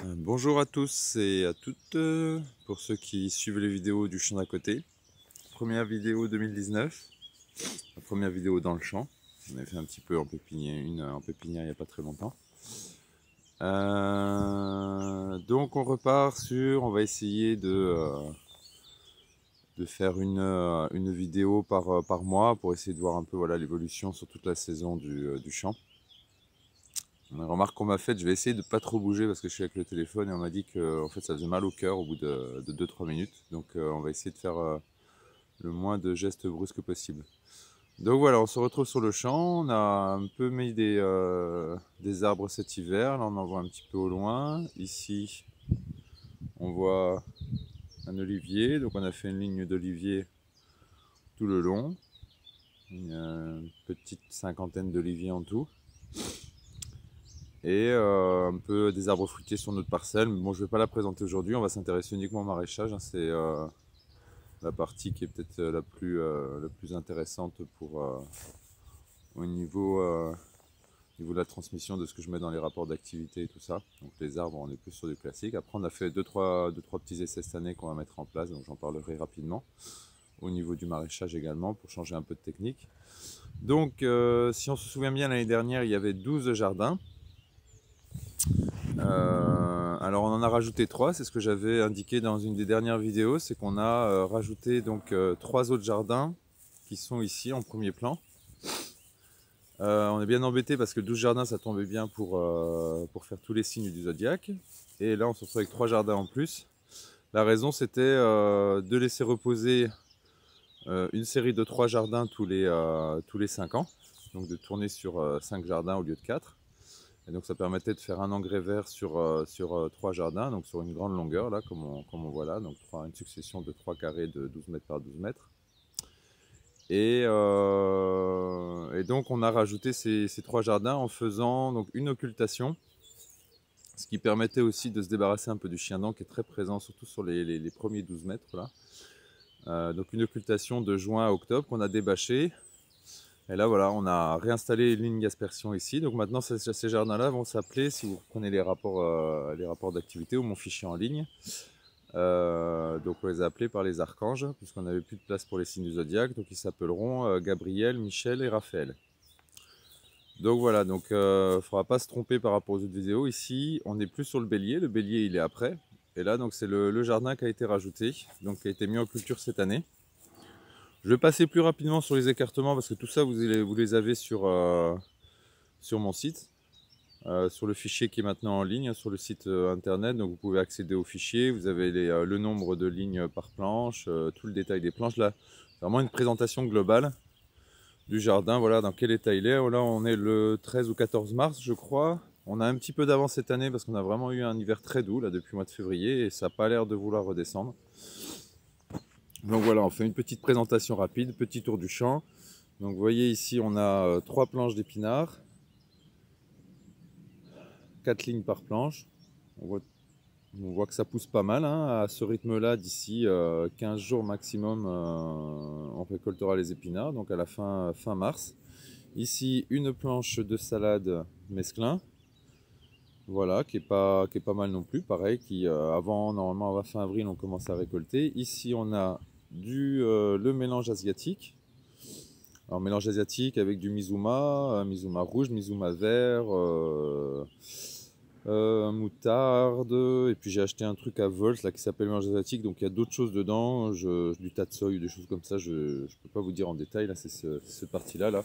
Bonjour à tous et à toutes, pour ceux qui suivent les vidéos du champ d'à côté. Première vidéo 2019, la première vidéo dans le champ. On avait fait un petit peu en pépinière, une en pépinière il n'y a pas très longtemps. Donc on repart sur, on va essayer de faire une vidéo par mois pour essayer de voir un peu voilà, l'évolution sur toute la saison du champ. Une remarque qu'on m'a faite, je vais essayer de pas trop bouger parce que je suis avec le téléphone et on m'a dit que en fait, ça faisait mal au cœur au bout de 2-3 minutes. Donc on va essayer de faire le moins de gestes brusques possible. Donc voilà, on se retrouve sur le champ. On a un peu mis des arbres cet hiver. Là, on en voit un petit peu au loin. Ici, on voit un olivier. Donc on a fait une ligne d'olivier tout le long. Une petite cinquantaine d'oliviers en tout. Et un peu des arbres fruitiers sur notre parcelle. Mais bon, je ne vais pas la présenter aujourd'hui, on va s'intéresser uniquement au maraîchage, hein. C'est la partie qui est peut-être la plus intéressante pour, au niveau de la transmission de ce que je mets dans les rapports d'activité et tout ça. Donc les arbres, on est plus sur du classique. Après, on a fait deux trois petits essais cette année qu'on va mettre en place, donc j'en parlerai rapidement. Au niveau du maraîchage également, pour changer un peu de technique. Donc, si on se souvient bien, l'année dernière, il y avait 12 jardins. Alors on en a rajouté 3, c'est ce que j'avais indiqué dans une des dernières vidéos, c'est qu'on a rajouté donc 3 autres jardins qui sont ici en premier plan. On est bien embêté parce que 12 jardins ça tombait bien pour faire tous les signes du zodiaque. Et là on se retrouve avec 3 jardins en plus. La raison c'était de laisser reposer une série de 3 jardins tous les 5 ans. Donc de tourner sur 5 jardins au lieu de 4. Et donc ça permettait de faire un engrais vert sur 3 jardins, donc sur une grande longueur, là, comme on voit là, donc une succession de 3 carrés de 12 mètres par 12 mètres. Et donc on a rajouté ces 3 jardins en faisant donc, une occultation, ce qui permettait aussi de se débarrasser un peu du chien-dent qui est très présent, surtout sur les premiers 12 mètres. Là. Donc une occultation de juin à octobre qu'on a débâché. Et là, voilà, on a réinstallé une ligne d'aspersion ici. Donc maintenant, ces jardins-là vont s'appeler, si vous prenez les rapports d'activité ou mon fichier en ligne, donc on les a appelés par les archanges, puisqu'on n'avait plus de place pour les signes du zodiaque. Donc ils s'appelleront Gabriel, Michel et Raphaël. Donc voilà, donc il ne faudra pas se tromper par rapport aux autres vidéos. Ici, on n'est plus sur le bélier. Le bélier, il est après. Et là, donc c'est le jardin qui a été rajouté, donc qui a été mis en culture cette année. Je vais passer plus rapidement sur les écartements parce que tout ça, vous les avez sur mon site, sur le fichier qui est maintenant en ligne, sur le site internet. Donc vous pouvez accéder au fichier, vous avez le nombre de lignes par planche, tout le détail des planches. Là, c'est vraiment une présentation globale du jardin, voilà dans quel état il est. Là, on est le 13 ou 14 mars, je crois. On a un petit peu d'avance cette année parce qu'on a vraiment eu un hiver très doux là, depuis le mois de février et ça n'a pas l'air de vouloir redescendre. Donc voilà, on fait une petite présentation rapide, petit tour du champ. Donc vous voyez ici, on a 3 planches d'épinards, 4 lignes par planche. On voit que ça pousse pas mal, hein. À ce rythme-là, d'ici 15 jours maximum, on récoltera les épinards, donc à la fin mars. Ici, une planche de salade mesclin, voilà, qui est pas mal non plus, pareil, qui avant, normalement, à fin avril, on commence à récolter. Ici, on a le mélange asiatique. Alors, mélange asiatique avec du Mizuma, Mizuma rouge, Mizuma vert, moutarde, et puis j'ai acheté un truc à Volt là, qui s'appelle mélange asiatique, donc il y a d'autres choses dedans, du tatsoi ou des choses comme ça, je ne peux pas vous dire en détail, là c'est cette partie-là, là,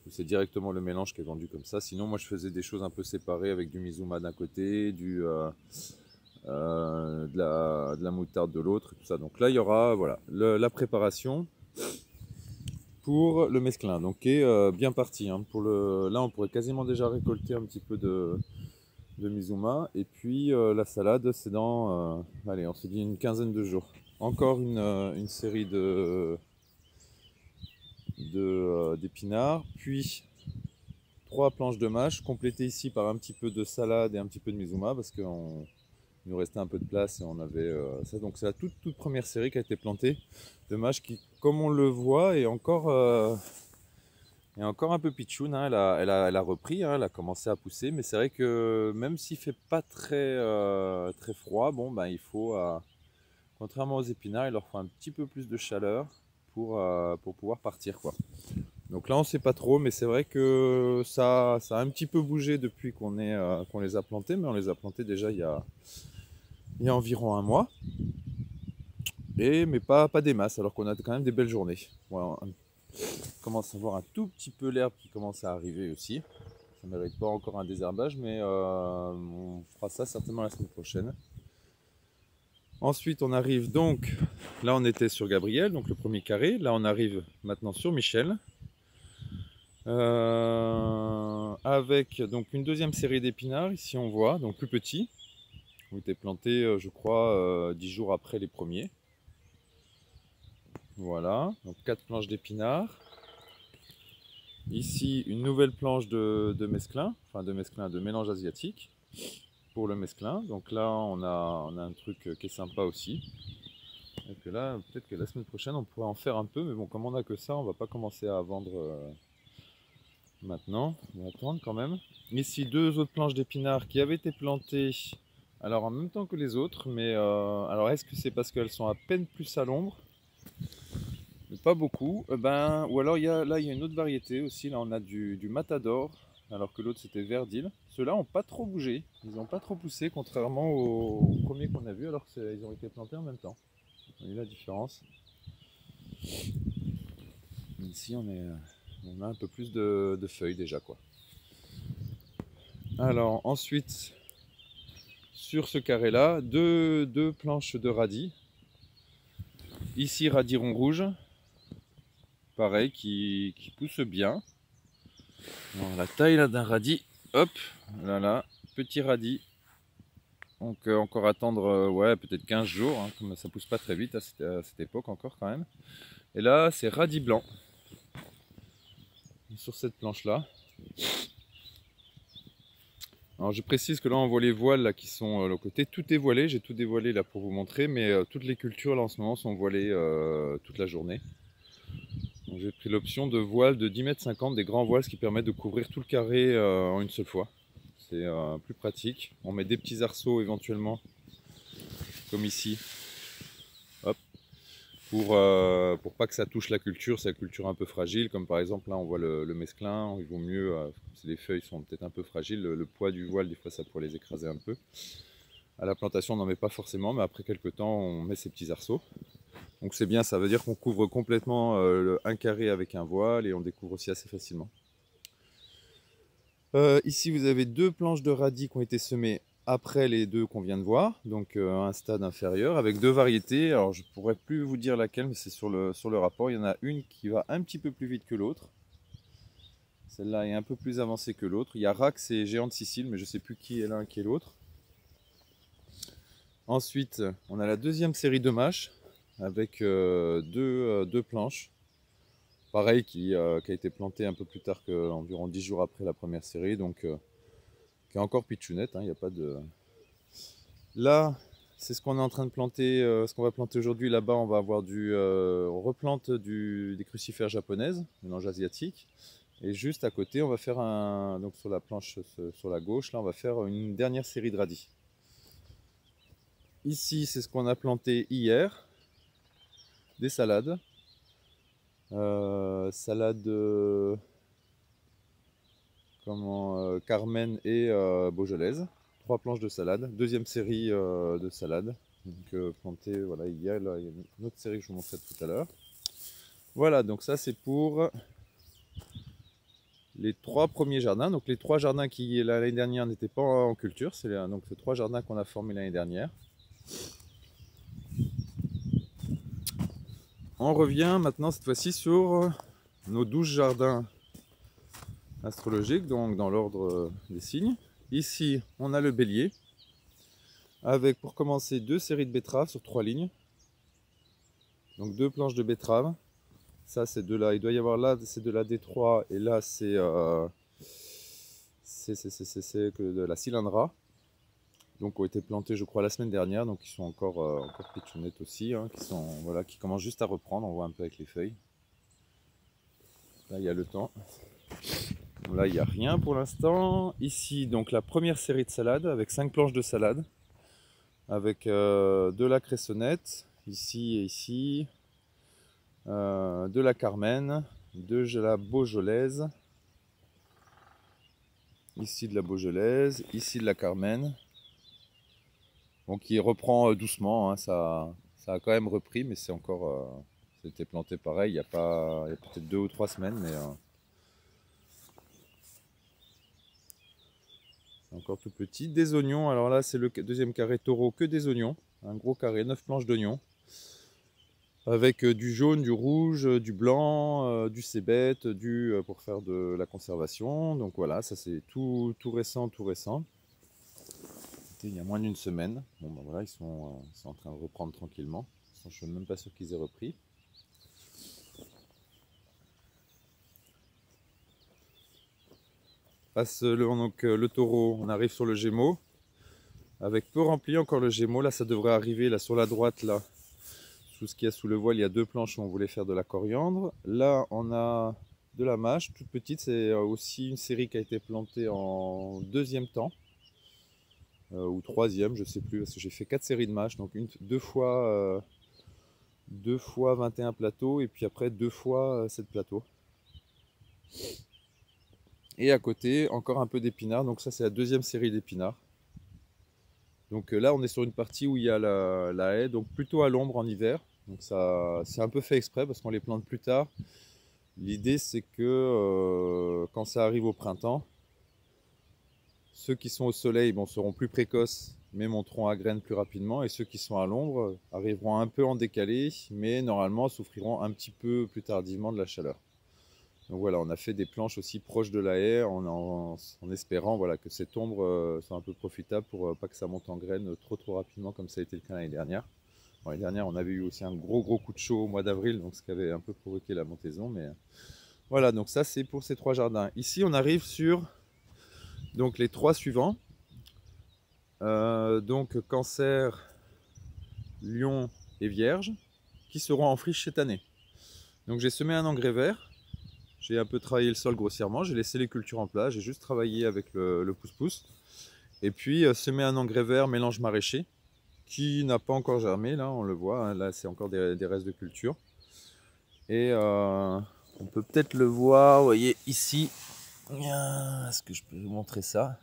où c'est directement le mélange qui est vendu comme ça. Sinon moi je faisais des choses un peu séparées avec du Mizuma d'un côté, de la moutarde de l'autre, tout ça. Donc là il y aura voilà, la préparation pour le mesclin, donc qui est bien parti. Hein. Là, on pourrait quasiment déjà récolter un petit peu de Mizuma. Et puis la salade, c'est dans, allez, on se dit une quinzaine de jours. Encore une série d'épinards, puis 3 planches de mâche, complétées ici par un petit peu de salade et un petit peu de Mizuma, parce qu'il nous restait un peu de place et on avait ça. Donc c'est la toute première série qui a été plantée de mâche qui, comme on le voit, est encore Et encore un peu pitchoun, hein, elle a repris, hein, elle a commencé à pousser, mais c'est vrai que même s'il fait pas très froid, bon ben il faut, contrairement aux épinards, il leur faut un petit peu plus de chaleur pour pouvoir partir, quoi. Donc là on sait pas trop, mais c'est vrai que ça a un petit peu bougé depuis qu'on les a plantés, mais on les a plantés déjà il y a environ un mois. Mais pas des masses, alors qu'on a quand même des belles journées. Voilà, on commence à voir un tout petit peu l'herbe qui commence à arriver aussi. Ça ne mérite pas encore un désherbage, mais on fera ça certainement la semaine prochaine. Ensuite, on arrive donc, là on était sur Gabriel, donc le premier carré. Là on arrive maintenant sur Michel. Avec donc une deuxième série d'épinards, ici on voit, donc plus petit, ont été plantés je crois 10 jours après les premiers. Voilà, donc 4 planches d'épinards. Ici une nouvelle planche de mesclun, enfin de mélange asiatique pour le mesclin. Donc là on a un truc qui est sympa aussi. Et que là, peut-être que la semaine prochaine on pourrait en faire un peu, mais bon, comme on n'a que ça, on va pas commencer à vendre maintenant. On va attendre quand même. Ici deux autres planches d'épinards qui avaient été plantées alors en même temps que les autres, mais alors est-ce que c'est parce qu'elles sont à peine plus à l'ombre? Pas beaucoup. Ou alors là il y a une autre variété aussi. Là on a du Matador, alors que l'autre c'était Verdil. Ceux-là n'ont pas trop bougé. Ils n'ont pas trop poussé, contrairement aux premiers qu'on a vus, alors qu'ils ont été plantés en même temps. Vous voyez la différence. Ici on a un peu plus de feuilles déjà, quoi. Alors ensuite, sur ce carré-là, deux planches de radis. Ici radis rond rouge, pareil, qui pousse bien. Alors, la taille là d'un radis, hop, là, petit radis. Donc encore attendre ouais, peut-être 15 jours, hein, comme ça pousse pas très vite à cette époque encore quand même. Et là c'est radis blanc sur cette planche là. Alors je précise que là on voit les voiles là qui sont le côté, tout est voilé, j'ai tout dévoilé là pour vous montrer, mais toutes les cultures là en ce moment sont voilées toute la journée. Donc j'ai pris l'option de voiles de 10,50 m, des grands voiles, ce qui permet de couvrir tout le carré en une seule fois. C'est plus pratique. On met des petits arceaux éventuellement, comme ici, hop, pour pas que ça touche la culture, c'est la culture un peu fragile, comme par exemple là on voit le mesclin, il vaut mieux, si les feuilles sont peut-être un peu fragiles, le poids du voile des fois ça pourrait les écraser un peu. À la plantation on n'en met pas forcément, mais après quelques temps on met ces petits arceaux. Donc c'est bien, ça veut dire qu'on couvre complètement un carré avec un voile et on découvre aussi assez facilement. Ici vous avez deux planches de radis qui ont été semées après les deux qu'on vient de voir, donc à un stade inférieur, avec deux variétés. Alors je pourrais plus vous dire laquelle, mais c'est sur le rapport. Il y en a une qui va un petit peu plus vite que l'autre. Celle-là est un peu plus avancée que l'autre. Il y a Rax et Géant de Sicile, mais je ne sais plus qui est l'un qui est l'autre. Ensuite, on a la deuxième série de mâches avec deux planches. Pareil, qui a été plantée un peu plus tard, environ 10 jours après la première série, donc qui est encore pitchounette, hein, il n'y a pas de... Là, c'est ce qu'on est en train de planter, ce qu'on va planter aujourd'hui. Là-bas, on va avoir on replante des crucifères japonaises, mélange asiatique. Et juste à côté, on va faire donc sur la planche sur la gauche, là, on va faire une dernière série de radis. Ici, c'est ce qu'on a planté hier, des salades. Salade Carmen et Beaujolaise. 3 planches de salade. Deuxième série de salade. Donc plantée, voilà, il y a une autre série que je vous montrerai tout à l'heure. Voilà, donc ça c'est pour les 3 premiers jardins. Donc les 3 jardins qui l'année dernière n'étaient pas en culture. C'est donc ces 3 jardins qu'on a formés l'année dernière. On revient maintenant cette fois-ci sur nos 12 jardins astrologiques, donc dans l'ordre des signes. Ici, on a le bélier, avec pour commencer 2 séries de betteraves sur 3 lignes. Donc 2 planches de betteraves. Ça, c'est de là, il doit y avoir là, c'est de la D3, et là, c'est que de la cylindra. Donc, ont été plantés, je crois, la semaine dernière, donc ils sont encore pitchounettes aussi, hein, voilà, qui commencent juste à reprendre, on voit un peu avec les feuilles. Là, il y a le temps. Là, il n'y a rien pour l'instant. Ici, donc la première série de salades avec 5 planches de salade. Avec de la cressonnette, ici et ici. De la Carmen, de la Beaujolaise. Ici de la Beaujolaise, ici de la Carmen. Donc qui reprend doucement, hein, ça a quand même repris, mais c'est encore... c'était planté pareil, il y a peut-être 2 ou 3 semaines, mais... encore tout petit. Des oignons, alors là c'est le deuxième carré taureau, que des oignons. Un gros carré, 9 planches d'oignons. Avec du jaune, du rouge, du blanc, du cébette, pour faire de la conservation. Donc voilà, ça c'est tout récent, tout récent. Il y a moins d'une semaine. Bon ben voilà, ils sont en train de reprendre tranquillement. Je ne suis même pas sûr qu'ils aient repris. Passe le taureau, on arrive sur le Gémeaux. Avec peu rempli encore le Gémeaux, là ça devrait arriver là sur la droite là. Tout ce qu'il y a sous le voile, il y a 2 planches où on voulait faire de la coriandre. Là on a de la mâche toute petite, c'est aussi une série qui a été plantée en 2e temps. Ou 3e, je sais plus, parce que j'ai fait 4 séries de mâche, donc 2 fois 21 plateaux, et puis après 2 fois 7 plateaux. Et à côté, encore un peu d'épinards, donc ça c'est la 2e série d'épinards. Donc là on est sur une partie où il y a la haie, donc plutôt à l'ombre en hiver. Donc ça c'est un peu fait exprès parce qu'on les plante plus tard. L'idée c'est que quand ça arrive au printemps, ceux qui sont au soleil seront plus précoces mais monteront à graines plus rapidement, et ceux qui sont à l'ombre arriveront un peu en décalé mais normalement souffriront un petit peu plus tardivement de la chaleur. Donc voilà, on a fait des planches aussi proches de la haie en espérant voilà, que cette ombre soit un peu profitable pour pas que ça monte en graines trop rapidement comme ça a été le cas l'année dernière. Bon, l'année dernière on avait eu aussi un gros coup de chaud au mois d'avril, donc ce qui avait un peu provoqué la montaison. Mais voilà, donc ça c'est pour ces 3 jardins. Ici on arrive sur donc, les 3 suivants. Donc Cancer, Lion et Vierge, qui seront en friche cette année. Donc j'ai semé un engrais vert. J'ai un peu travaillé le sol grossièrement, j'ai laissé les cultures en place, j'ai juste travaillé avec le pouce-pouce. Et puis semé un engrais vert mélange maraîcher, qui n'a pas encore germé, là on le voit, hein, là c'est encore des restes de culture. Et on peut peut-être le voir, vous voyez ici, est-ce que je peux vous montrer ça?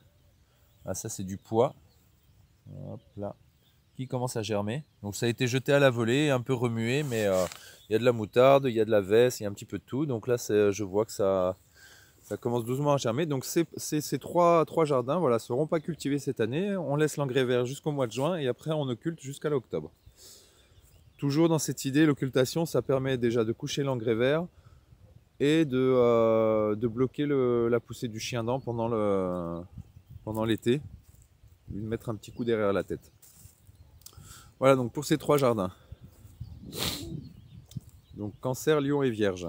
Ah, ça c'est du pois, hop là, qui commence à germer. Donc ça a été jeté à la volée, un peu remué, mais il y a de la moutarde, il y a de la veste, il y a un petit peu de tout. Donc là je vois que ça commence doucement à germer. Donc ces 3 jardins voilà, seront pas cultivés cette année. On laisse l'engrais vert jusqu'au mois de juin et après on occulte jusqu'à l'octobre. Toujours dans cette idée, l'occultation, ça permet déjà de coucher l'engrais vert et de bloquer la poussée du chien-dent pendant l'été, lui mettre un petit coup derrière la tête. Voilà donc pour ces 3 jardins. Donc Cancer, Lion et Vierge.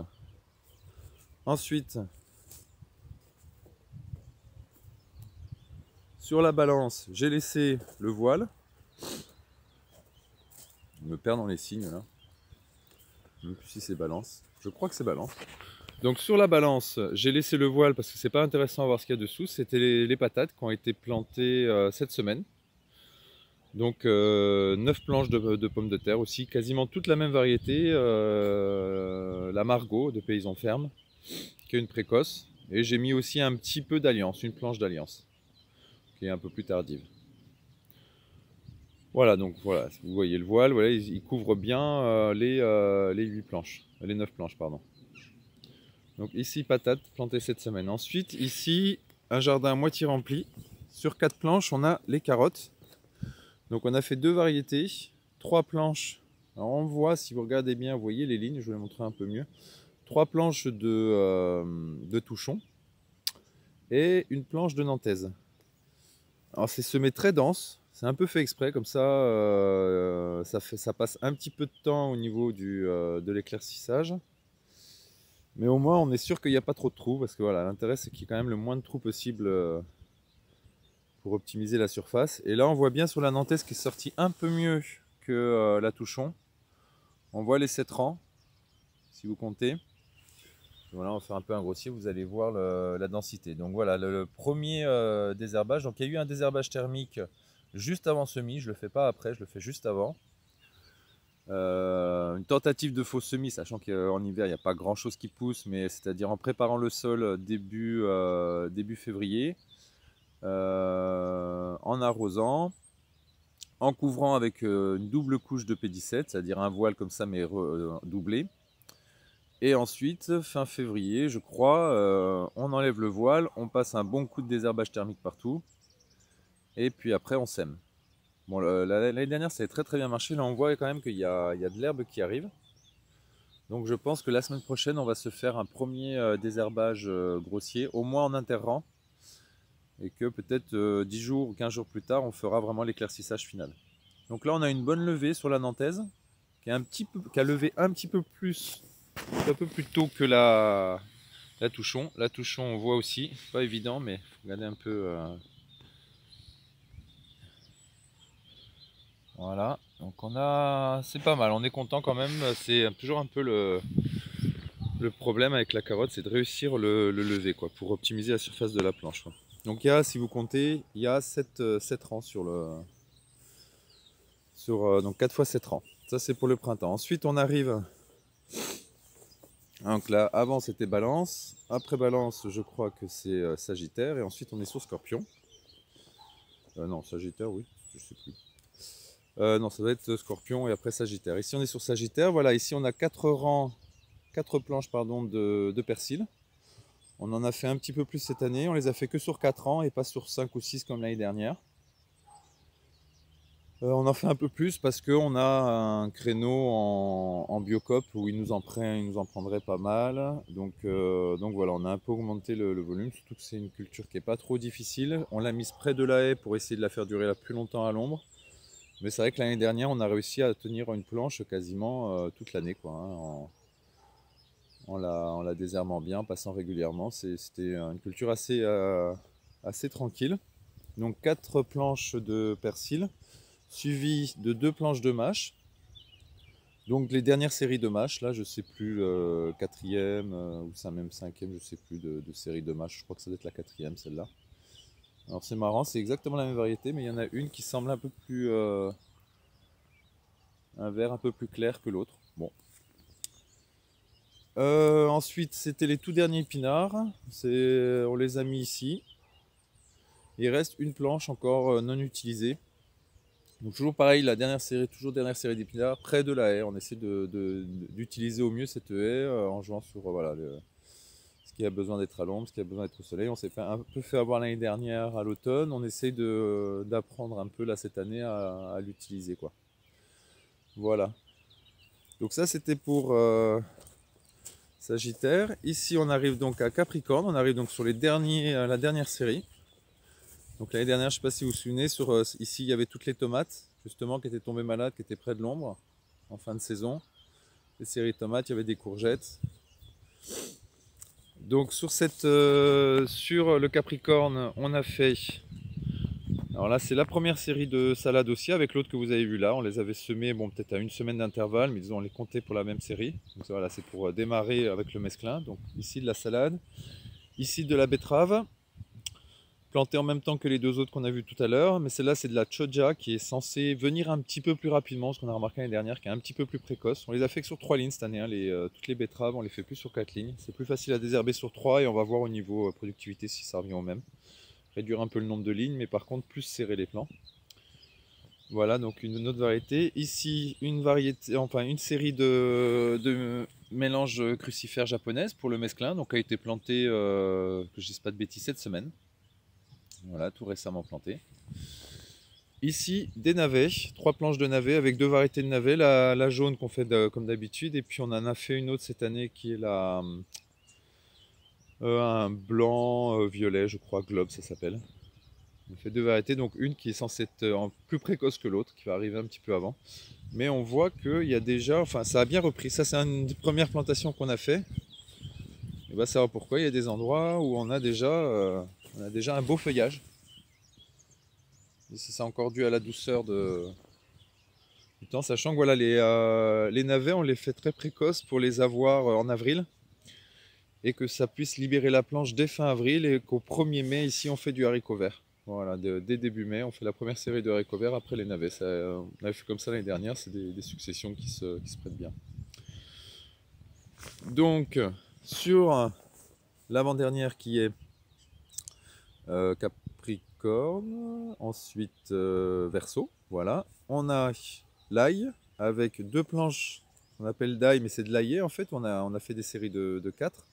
Ensuite, sur la balance, j'ai laissé le voile. Je me perds dans les signes là. Je ne sais plus si c'est balance. Je crois que c'est balance. Donc sur la balance, j'ai laissé le voile parce que c'est pas intéressant à voir ce qu'il y a dessous. C'était les patates qui ont été plantées cette semaine. Donc 9 planches de pommes de terre aussi, quasiment toute la même variété. La Margot de Paysan Ferme, qui est une précoce. Et j'ai mis aussi un petit peu d'alliance, une planche d'alliance, qui est un peu plus tardive. Voilà, donc voilà, vous voyez le voile, voilà, il couvre bien les 8 planches, les 9 planches, pardon. Donc ici, patates plantées cette semaine. Ensuite, ici, un jardin à moitié rempli. Sur 4 planches, on a les carottes. Donc on a fait 2 variétés, 3 planches. Alors on voit, si vous regardez bien, vous voyez les lignes, je vais vous montrer un peu mieux. 3 planches de touchon et une planche de nantaise. Alors c'est semé très dense. C'est un peu fait exprès, comme ça, ça passe un petit peu de temps au niveau de l'éclaircissage. Mais au moins, on est sûr qu'il n'y a pas trop de trous, parce que voilà, l'intérêt, c'est qu'il y ait quand même le moins de trous possible pour optimiser la surface. Et là, on voit bien sur la nantaise qui est sortie un peu mieux que la touchon. On voit les 7 rangs, si vous comptez. Voilà, on va faire un peu un grossier, vous allez voir la densité. Donc voilà, le premier désherbage. Donc il y a eu un désherbage thermique juste avant semis, je ne le fais pas après, je le fais juste avant. Une tentative de faux semis, sachant qu'en hiver il n'y a pas grand chose qui pousse, mais c'est-à-dire en préparant le sol début février, en arrosant, en couvrant avec une double couche de P17, c'est-à-dire un voile comme ça mais doublé. Et ensuite, fin février, je crois, on enlève le voile, on passe un bon coup de désherbage thermique partout, et puis après on sème. Bon, l'année dernière ça a très bien marché, là on voit quand même qu'il y a de l'herbe qui arrive. Donc je pense que la semaine prochaine on va se faire un premier désherbage grossier, au moins en interrang, et que peut-être 10 jours ou 15 jours plus tard on fera vraiment l'éclaircissage final. Donc là on a une bonne levée sur la nantaise, qui a levé un petit peu plus, un peu plus tôt que la touchon. La touchon on voit aussi, pas évident mais faut regarder un peu. Voilà, donc c'est pas mal, on est content quand même. C'est toujours un peu le problème avec la carotte, c'est de réussir le lever quoi, pour optimiser la surface de la planche quoi. Donc il y a, si vous comptez, il y a 7 rangs donc 4 fois 7 rangs. Ça c'est pour le printemps. Ensuite on arrive, donc là avant c'était balance, après balance je crois que c'est sagittaire, et ensuite on est sur scorpion. Non, sagittaire, oui, je sais plus. Non, ça doit être scorpion et après sagittaire. Ici on est sur sagittaire, voilà, ici on a 4 planches pardon, de persil. On en a fait un petit peu plus cette année, on les a fait que sur 4 ans et pas sur 5 ou 6 comme l'année dernière. On en fait un peu plus parce qu'on a un créneau en biocop où il nous en prendrait pas mal. Donc voilà, on a un peu augmenté le volume, surtout que c'est une culture qui n'est pas trop difficile. On l'a mise près de la haie pour essayer de la faire durer la plus longtemps à l'ombre. Mais c'est vrai que l'année dernière, on a réussi à tenir une planche quasiment toute l'année, quoi, hein, en la désherbant bien, en passant régulièrement. C'était une culture assez tranquille. Donc 4 planches de persil, suivi de 2 planches de mâche. Donc les dernières séries de mâche, là je sais plus, quatrième ou ça même cinquième, je sais plus de série de mâche. Je crois que ça doit être la quatrième celle-là. Alors c'est marrant, c'est exactement la même variété, mais il y en a une qui semble un peu plus un vert un peu plus clair que l'autre. Bon. Ensuite, c'était les tout derniers épinards. On les a mis ici. Il reste une planche encore non utilisée. Donc toujours pareil, dernière série d'épinards près de la haie. On essaie d'utiliser au mieux cette haie en jouant sur voilà, ce qui a besoin d'être à l'ombre, ce qui a besoin d'être au soleil. On s'est un peu fait avoir l'année dernière à l'automne. On essaie d'apprendre un peu là cette année à l'utiliser, quoi. Voilà. Donc ça c'était pour Sagittaire. Ici on arrive donc à Capricorne, on arrive donc sur la dernière série. Donc l'année dernière, je ne sais pas si vous vous souvenez, ici il y avait toutes les tomates justement qui étaient tombées malades, qui étaient près de l'ombre en fin de saison. Les séries de tomates, il y avait des courgettes. Donc sur le Capricorne, on a fait. Alors là, c'est la première série de salades aussi, avec l'autre que vous avez vu là. On les avait semés, bon, peut-être à une semaine d'intervalle, mais disons, on les comptait pour la même série. Donc voilà, c'est pour démarrer avec le mesclin. Donc ici de la salade, ici de la betterave, plantée en même temps que les deux autres qu'on a vu tout à l'heure. Mais celle-là, c'est de la choja qui est censée venir un petit peu plus rapidement, ce qu'on a remarqué l'année dernière, qui est un petit peu plus précoce. On les a fait que sur 3 lignes cette année, hein, toutes les betteraves, on les fait plus sur 4 lignes. C'est plus facile à désherber sur 3 et on va voir au niveau productivité si ça revient au même. Réduire un peu le nombre de lignes, mais par contre plus serrer les plants. Voilà, donc une autre variété. Ici, une série de mélanges crucifères japonaises pour le mesclin, donc a été planté, que je ne dise pas de bêtises, cette semaine. Voilà, tout récemment planté. Ici, des navets, 3 planches de navets avec 2 variétés de navets, la jaune qu'on fait comme d'habitude, et puis on en a fait une autre cette année qui est un blanc violet, je crois, globe ça s'appelle. On fait 2 variétés, donc une qui est censée être plus précoce que l'autre, qui va arriver un petit peu avant. Mais on voit qu'il y a déjà, enfin ça a bien repris. Ça c'est une des premières plantations qu'on a fait. Et va savoir pourquoi. Il y a des endroits où on a déjà un beau feuillage. Et c'est encore dû à la douceur du temps, sachant que voilà, les navets on les fait très précoces pour les avoir en avril. et que ça puisse libérer la planche dès fin avril et qu'au 1er mai, ici, on fait du haricot vert. Voilà, dès début mai, on fait la première série de haricots verts après les navets. Ça, on avait fait comme ça l'année dernière, c'est des successions qui se prêtent bien. Donc, sur l'avant-dernière qui est Capricorne, ensuite Verseau, voilà. On a l'ail avec 2 planches qu'on appelle d'ail, mais c'est de l'aillé en fait. On a fait des séries de 4.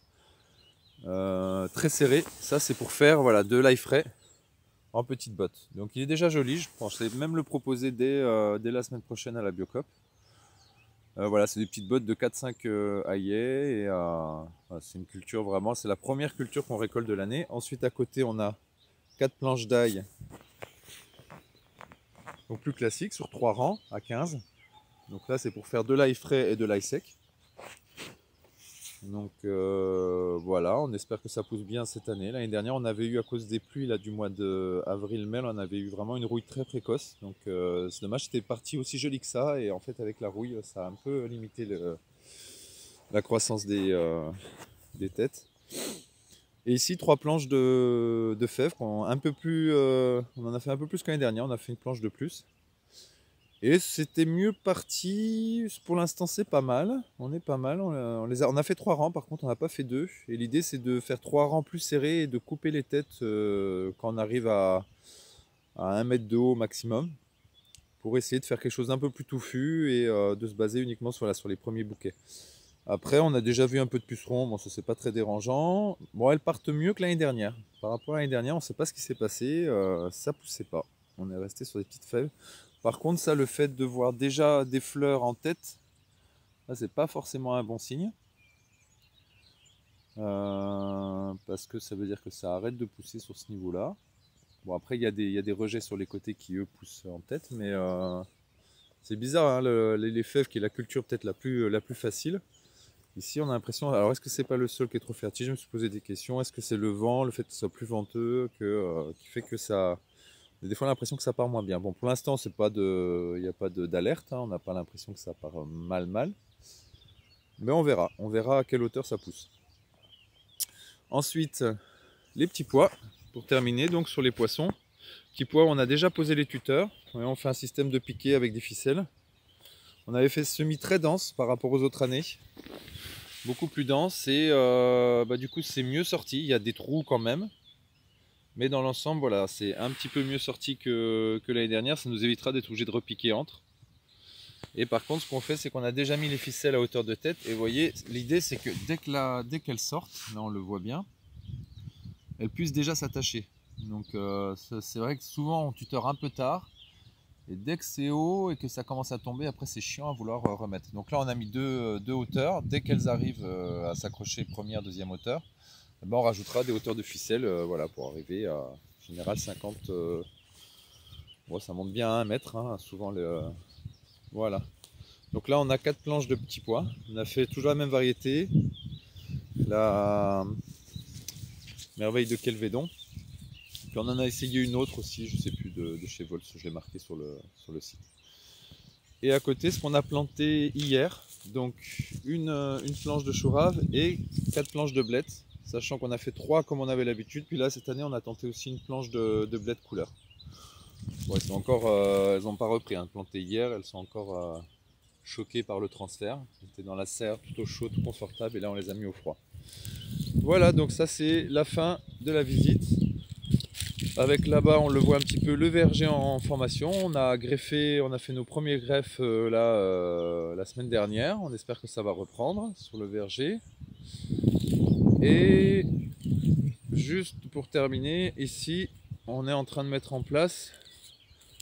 Très serré, ça c'est pour faire voilà, de l'ail frais en petites bottes. Donc il est déjà joli, je pensais même le proposer dès la semaine prochaine à la Biocop. Voilà, c'est des petites bottes de 4-5 aillés et voilà, c'est une culture vraiment, c'est la première culture qu'on récolte de l'année. Ensuite à côté on a 4 planches d'ail, donc plus classique, sur 3 rangs à 15. Donc là c'est pour faire de l'ail frais et de l'ail sec. Donc voilà, on espère que ça pousse bien cette année. L'année dernière, on avait eu à cause des pluies là, du mois d'avril-mai, on avait eu vraiment une rouille très précoce. Donc c'est dommage, c'était parti aussi joli que ça. Et en fait, avec la rouille, ça a un peu limité la croissance des têtes. Et ici, 3 planches de fèves, un peu plus, on en a fait un peu plus qu'année dernière, on a fait une planche de plus. Et c'était mieux parti, pour l'instant c'est pas mal, on est pas mal, on a fait 3 rangs par contre on n'a pas fait 2. Et l'idée c'est de faire 3 rangs plus serrés et de couper les têtes quand on arrive à 1 mètre de haut maximum. Pour essayer de faire quelque chose d'un peu plus touffu et de se baser uniquement sur les premiers bouquets. Après on a déjà vu un peu de pucerons, bon ça c'est pas très dérangeant. Bon elles partent mieux que l'année dernière. Par rapport à l'année dernière on sait pas ce qui s'est passé, ça poussait pas. On est resté sur des petites fèves. Par contre, ça, le fait de voir déjà des fleurs en tête, là, c'est pas forcément un bon signe. Parce que ça veut dire que ça arrête de pousser sur ce niveau-là. Bon, après, il y a des rejets sur les côtés qui, eux, poussent en tête, mais c'est bizarre, hein, les fèves, qui est la culture peut-être la plus facile. Ici, on a l'impression. Alors, est-ce que c'est pas le sol qui est trop fertile? Je me suis posé des questions. Est-ce que c'est le vent, le fait que ce soit plus venteux, qui fait que ça. Des fois, on a l'impression que ça part moins bien. Bon, pour l'instant, il n'y a pas d'alerte, hein, on n'a pas l'impression que ça part mal. Mais on verra. On verra à quelle hauteur ça pousse. Ensuite, les petits pois, pour terminer, donc sur les poissons. Petits pois, on a déjà posé les tuteurs. On fait un système de piquet avec des ficelles. On avait fait semis très dense par rapport aux autres années. Beaucoup plus dense et du coup, c'est mieux sorti. Il y a des trous quand même. Mais dans l'ensemble, voilà, c'est un petit peu mieux sorti que l'année dernière. Ça nous évitera d'être obligé de repiquer entre. Et par contre, ce qu'on fait, c'est qu'on a déjà mis les ficelles à hauteur de tête. Et vous voyez, l'idée, c'est que dès qu'elles sortent, là on le voit bien, elles puissent déjà s'attacher. Donc c'est vrai que souvent on tuteur un peu tard. Et dès que c'est haut et que ça commence à tomber, après c'est chiant à vouloir remettre. Donc là on a mis deux hauteurs. Dès qu'elles arrivent à s'accrocher première, deuxième hauteur, eh ben, on rajoutera des hauteurs de ficelle voilà, pour arriver à en général 50. Bon, ça monte bien à 1 mètre, hein, souvent voilà. Donc là on a 4 planches de petits pois. On a fait toujours la même variété. La merveille de Kelvedon. Puis on en a essayé une autre aussi, je ne sais plus, de chez Vols, je l'ai marqué sur le site. Et à côté, ce qu'on a planté hier, donc une planche de chou rave et 4 planches de blettes, sachant qu'on a fait 3 comme on avait l'habitude. Puis là, cette année, on a tenté aussi une planche de blettes couleur. Bon, elles n'ont pas repris, hein, plantées hier, elles sont encore choquées par le transfert. Elles étaient dans la serre, tout au chaud, tout confortable, et là, on les a mis au froid. Voilà, donc ça, c'est la fin de la visite. Avec là-bas, on le voit un petit peu, le verger en formation. On a fait nos premiers greffes la semaine dernière. On espère que ça va reprendre sur le verger. Et juste pour terminer, ici, on est en train de mettre en place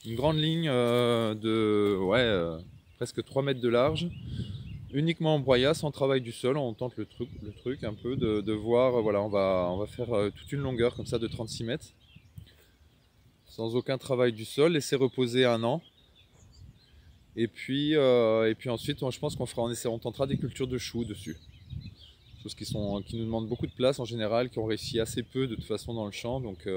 une grande ligne presque 3 mètres de large, uniquement en broyat, sans travail du sol. On tente le truc un peu de voir. Voilà, on va faire toute une longueur comme ça de 36 mètres. Sans aucun travail du sol, laisser reposer 1 an. Et puis ensuite, je pense on tentera des cultures de choux dessus. Choses qui nous demandent beaucoup de place en général, qui ont réussi assez peu de toute façon dans le champ. Donc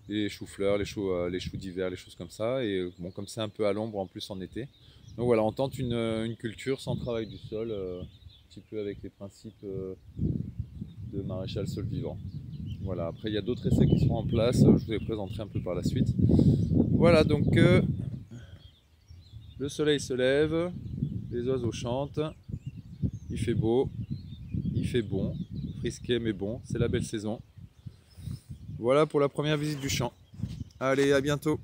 les choux-fleurs, les choux d'hiver, les choses comme ça. Et bon, comme c'est un peu à l'ombre en plus en été. Donc voilà, on tente une culture sans travail du sol, un petit peu avec les principes de maréchal sol vivant. Voilà, après il y a d'autres essais qui seront en place, je vous les présenterai un peu par la suite. Voilà, donc le soleil se lève, les oiseaux chantent, il fait beau, il fait bon, frisqué mais bon, c'est la belle saison. Voilà pour la première visite du champ. Allez, à bientôt!